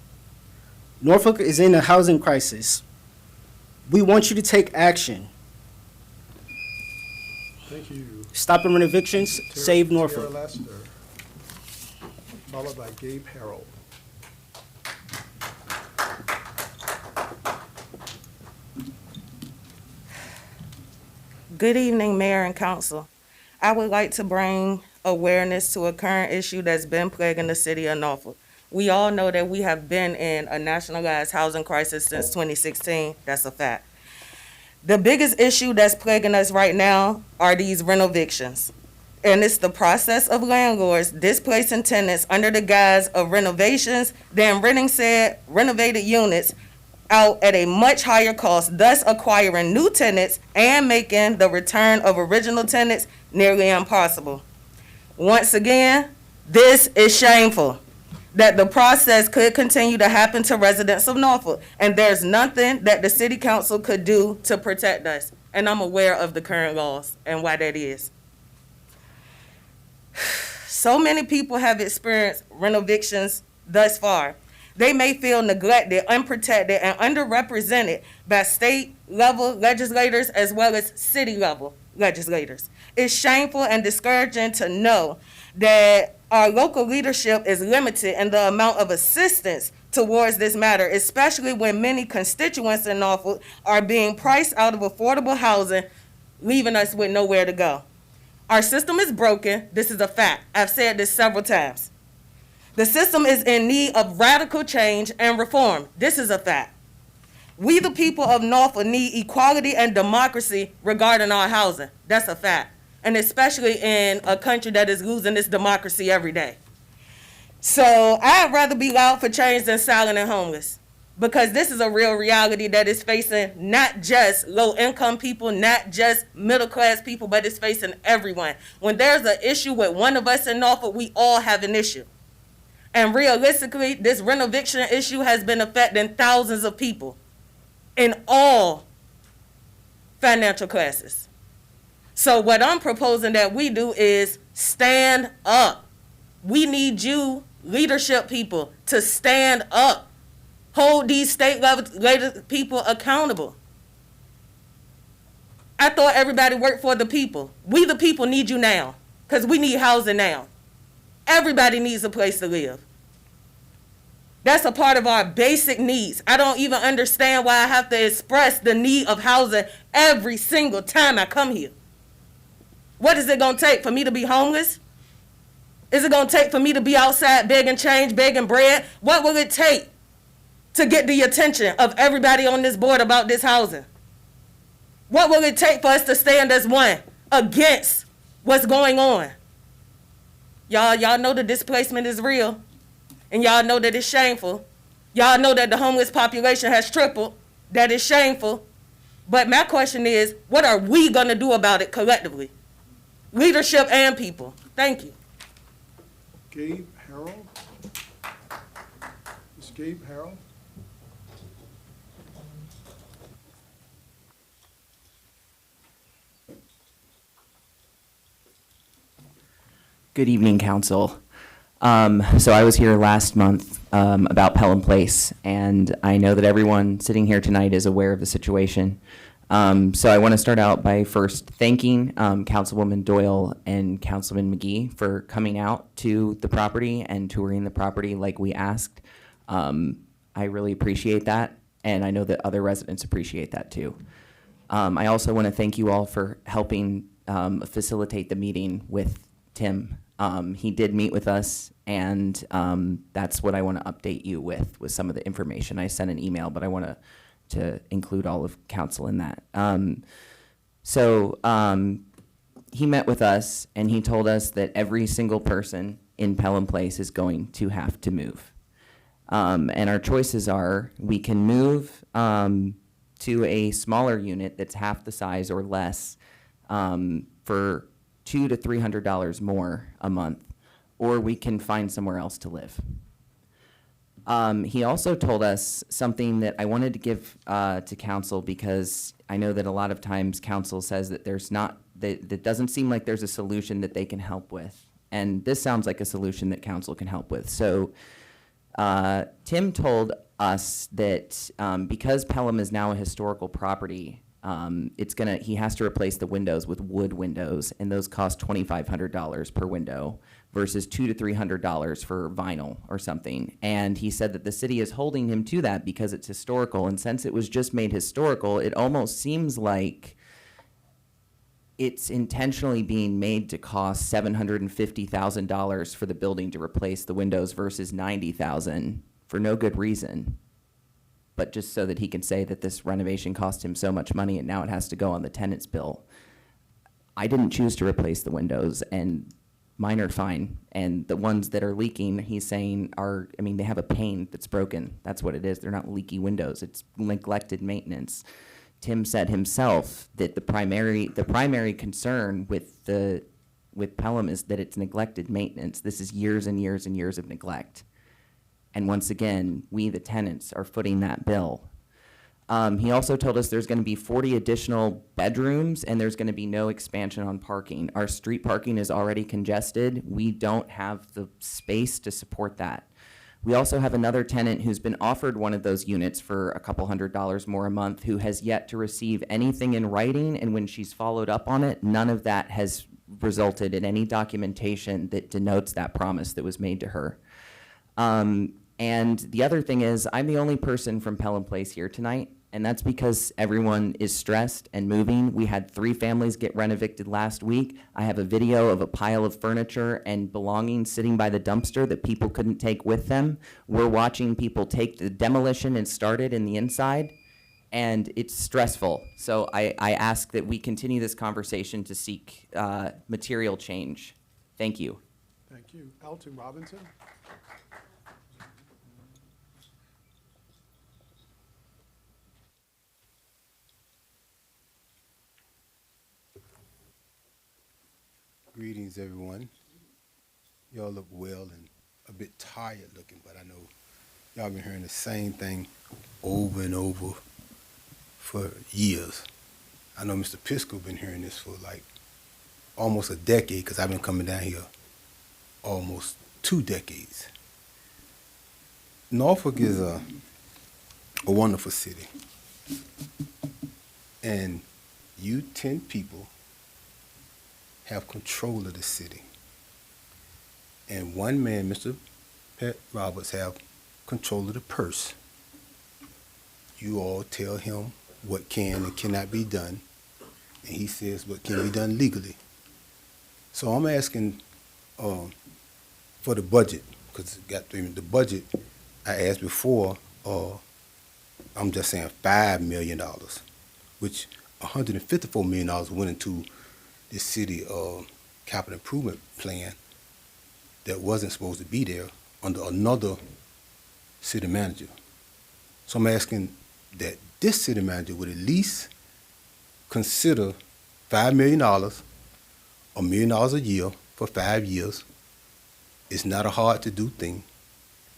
Norfolk is in a housing crisis. We want you to take action. Thank you. Stop the rent evictions, save Tara Norfolk. Lester, followed by Gabe Harold. Good evening, Mayor and Council. I would like to bring awareness to a current issue that's been plaguing the city of Norfolk. We all know that we have been in a nationalized housing crisis since 2016. That's a fact. The biggest issue that's plaguing us right now are these rent evictions. And it's the process of landlords displacing tenants under the guise of renovations, then renting said renovated units out at a much higher cost, thus acquiring new tenants and making the return of original tenants nearly impossible. Once again, this is shameful that the process could continue to happen to residents of Norfolk, and there's nothing that the city council could do to protect us. And I'm aware of the current laws and why that is. So many people have experienced rent evictions thus far. They may feel neglected, unprotected, and underrepresented by state-level legislators as well as city-level legislators. It's shameful and discouraging to know that our local leadership is limited in the amount of assistance towards this matter, especially when many constituents in Norfolk are being priced out of affordable housing, leaving us with nowhere to go. Our system is broken. This is a fact. I've said this several times. The system is in need of radical change and reform. This is a fact. We, the people of Norfolk, need equality and democracy regarding our housing. That's a fact. And especially in a country that is losing its democracy every day. So I'd rather be loud for change than silent and homeless, because this is a real reality that is facing not just low-income people, not just middle-class people, but it's facing everyone. When there's an issue with one of us in Norfolk, we all have an issue. And realistically, this rent eviction issue has been affecting thousands of people in all financial classes. So what I'm proposing that we do is stand up. We need you, leadership people, to stand up. Hold these state level people accountable. I thought everybody worked for the people. We the people need you now, because we need housing now. Everybody needs a place to live. That's a part of our basic needs. I don't even understand why I have to express the need of housing every single time I come here. What is it going to take for me to be homeless? Is it going to take for me to be outside begging change, begging bread? What will it take to get the attention of everybody on this board about this housing? What will it take for us to stand as one against what's going on? Y'all know the displacement is real, and y'all know that it's shameful. Y'all know that the homeless population has tripled. That is shameful. But my question is, what are we going to do about it collectively? Leadership and people. Thank you. Gabe Harold. Is Gabe Harold? Good evening, Council. So I was here last month about Pelham Place, and I know that everyone sitting here tonight is aware of the situation. So I want to start out by first thanking Councilwoman Doyle and Councilman McGee for coming out to the property and touring the property like we asked. I really appreciate that, and I know that other residents appreciate that too. I also want to thank you all for helping facilitate the meeting with Tim. He did meet with us, and that's what I want to update you with some of the information. I sent an email, but I want to include all of council in that. He met with us, and he told us that every single person in Pelham Place is going to have to move. And our choices are, we can move to a smaller unit that's half the size or less for $200 to $300 more a month, or we can find somewhere else to live. He also told us something that I wanted to give to council, because I know that a lot of times council says that there's not, that doesn't seem like there's a solution that they can help with. And this sounds like a solution that council can help with. So Tim told us that because Pelham is now a historical property, he has to replace the windows with wood windows, and those cost $2,500 per window versus $200 to $300 for vinyl or something. And he said that the city is holding him to that because it's historical, and since it was just made historical, it almost seems like it's intentionally being made to cost $750,000 for the building to replace the windows versus $90,000 for no good reason, but just so that he can say that this renovation cost him so much money and now it has to go on the tenant's bill. I didn't choose to replace the windows, and mine are fine. And the ones that are leaking, he's saying they have a pane that's broken. That's what it is. They're not leaky windows. It's neglected maintenance. Tim said himself that the primary concern with Pelham is that it's neglected maintenance. This is years and years and years of neglect. And once again, we, the tenants, are footing that bill. He also told us there's going to be 40 additional bedrooms and there's going to be no expansion on parking. Our street parking is already congested. We don't have the space to support that. We also have another tenant who's been offered one of those units for a couple $100 more a month who has yet to receive anything in writing, and when she's followed up on it, none of that has resulted in any documentation that denotes that promise that was made to her. And the other thing is, I'm the only person from Pelham Place here tonight, and that's because everyone is stressed and moving. We had 3 families get rent-evicted last week. I have a video of a pile of furniture and belongings sitting by the dumpster that people couldn't take with them. We're watching people take the demolition and start it in the inside, and it's stressful. So I ask that we continue this conversation to seek material change. Thank you. Thank you. Alton Robinson? Greetings, everyone. Y'all look well and a bit tired looking, but I know y'all been hearing the same thing over and over for years. I know Mr. Pisco been hearing this for like almost a decade, because I've been coming down here almost 2 decades. Norfolk is a wonderful city, and you 10 people have control of the city. And one man, Mr. Pat Roberts, have control of the purse. You all tell him what can and cannot be done, and he says what can be done legally. So I'm asking for the budget, because the budget I asked before, I'm just saying $5 million, which $154 million went into the city capital improvement plan that wasn't supposed to be there under another city manager. So I'm asking that this city manager would at least consider $5 million, $1 million a year for 5 years. It's not a hard to do thing.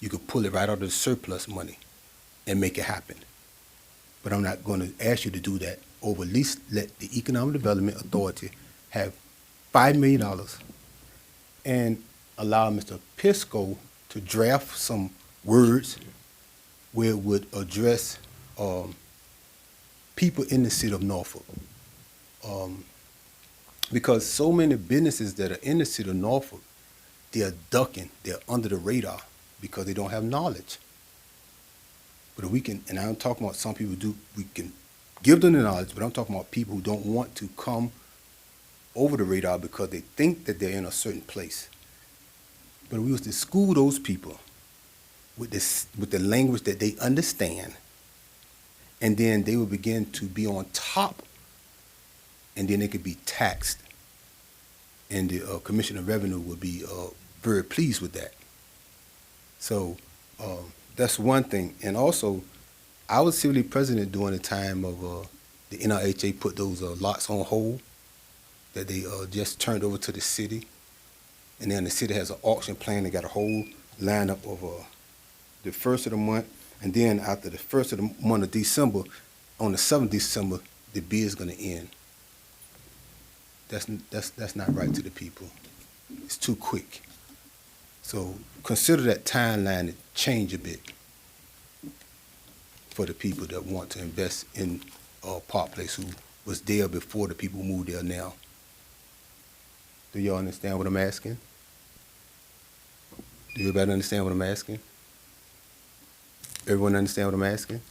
You could pull it right out of the surplus money and make it happen. But I'm not going to ask you to do that, or at least let the Economic Development Authority have $5 million and allow Mr. Pisco to draft some words where it would address people in the city of Norfolk. Because so many businesses that are in the city of Norfolk, they're ducking, they're under the radar because they don't have knowledge. But if we can, and I'm talking about some people we can give them the knowledge, but I'm talking about people who don't want to come over the radar because they think that they're in a certain place. But we was to school those people with the language that they understand, and then they would begin to be on top, and then they could be taxed, and the Commissioner of Revenue would be very pleased with that. So that's one thing. And also, I was city president during the time of the NRHA put those lots on hold that they just turned over to the city. And then the city has an auction plan. They got a whole lineup of the first of the month. And then after the first of the month of December, on the 7th of December, the bid is going to end. That's not right to the people. It's too quick. So consider that timeline to change a bit for the people that want to invest in Park Place who was there before the people moved there now. Do y'all understand what I'm asking? Do everybody understand what I'm asking? Everyone understand what I'm asking?